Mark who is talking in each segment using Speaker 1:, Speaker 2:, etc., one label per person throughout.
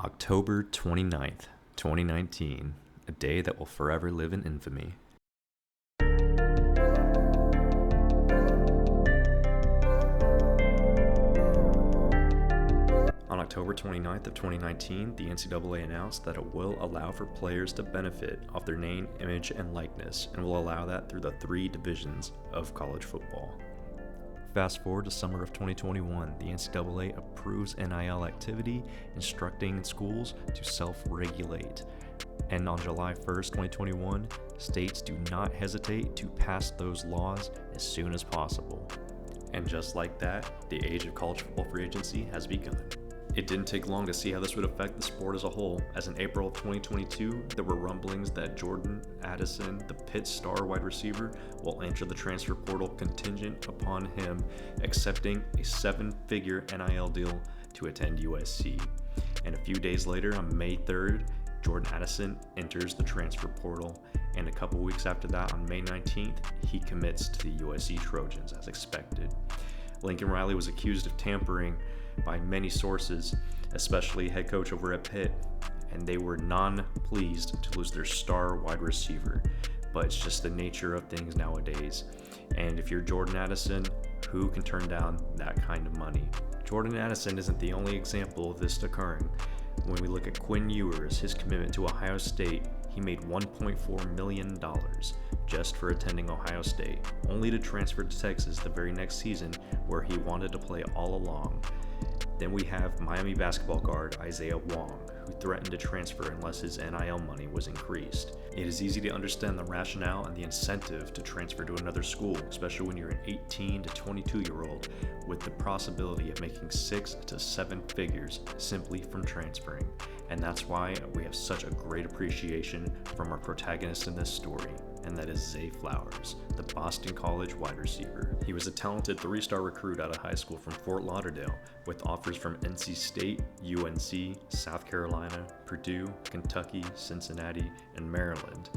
Speaker 1: October 29th, 2019, a day that will forever live in infamy. On October 29th of 2019, the NCAA announced that it will allow for players to benefit off their name, image, and likeness, and will allow that through the three divisions of college football. Fast forward to summer of 2021, the NCAA approves NIL activity, instructing schools to self-regulate. And on July 1st, 2021, states do not hesitate to pass those laws as soon as possible. And just like that, the age of college football free agency has begun. It didn't take long to see how this would affect the sport as a whole, as in April of 2022, there were rumblings that Jordan Addison, the Pitt star wide receiver, will enter the transfer portal contingent upon him accepting a 7-figure NIL deal to attend USC. And a few days later, on May 3rd, Jordan Addison enters the transfer portal, and a couple weeks after that, on May 19th, he commits to the USC Trojans as expected. Lincoln Riley was accused of tampering by many sources, especially head coach over at Pitt, and they were non-pleased to lose their star wide receiver. But it's just the nature of things nowadays. And if you're Jordan Addison, who can turn down that kind of money? Jordan Addison isn't the only example of this occurring. When we look at Quinn Ewers, his commitment to Ohio State, he made $1.4 million just for attending Ohio State, only to transfer to Texas the very next season where he wanted to play all along. Then we have Miami basketball guard Isaiah Wong, who threatened to transfer unless his NIL money was increased. It is easy to understand the rationale and the incentive to transfer to another school, especially when you're an 18 to 22-year-old with the possibility of making 6 to 7 figures simply from transferring. And that's why we have such a great appreciation from our protagonist in this story, and that is Zay Flowers, the Boston College wide receiver. He was a talented 3-star recruit out of high school from Fort Lauderdale, with offers from NC State, UNC, South Carolina, Purdue, Kentucky, Cincinnati, and Maryland.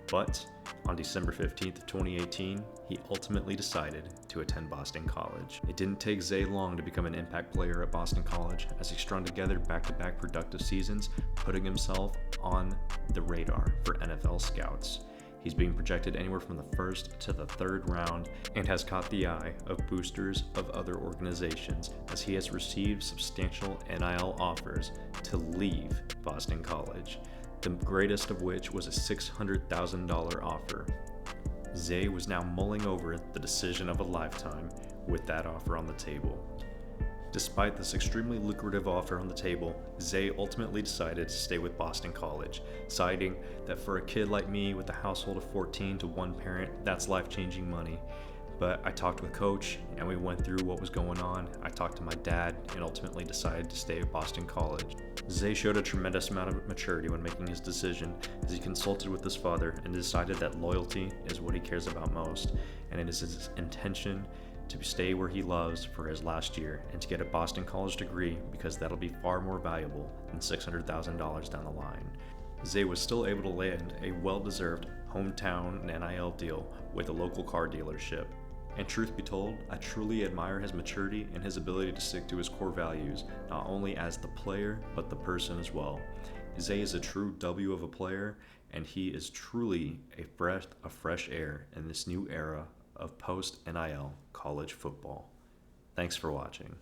Speaker 1: But on December 15th of 2018, he ultimately decided to attend Boston College. It didn't take Zay long to become an impact player at Boston College, as he strung together back-to-back productive seasons, putting himself on the radar for NFL scouts. He's being projected anywhere from the 1st to the 3rd round and has caught the eye of boosters of other organizations, as he has received substantial NIL offers to leave Boston College, the greatest of which was a $600,000 offer. Zay was now mulling over the decision of a lifetime with that offer on the table. Despite this extremely lucrative offer on the table, Zay ultimately decided to stay with Boston College, citing that for a kid like me with a household of 14 to one parent, that's life-changing money. But I talked with Coach, and we went through what was going on. I talked to my dad, and ultimately decided to stay at Boston College. Zay showed a tremendous amount of maturity when making his decision, as he consulted with his father and decided that loyalty is what he cares about most, and it is his intention to stay where he loves for his last year and to get a Boston College degree, because that'll be far more valuable than $600,000 down the line. Zay was still able to land a well-deserved hometown NIL deal with a local car dealership. And truth be told, I truly admire his maturity and his ability to stick to his core values, not only as the player, but the person as well. Zay is a true W of a player, and he is truly a breath of fresh air in this new era of post-NIL college football. Thanks for watching.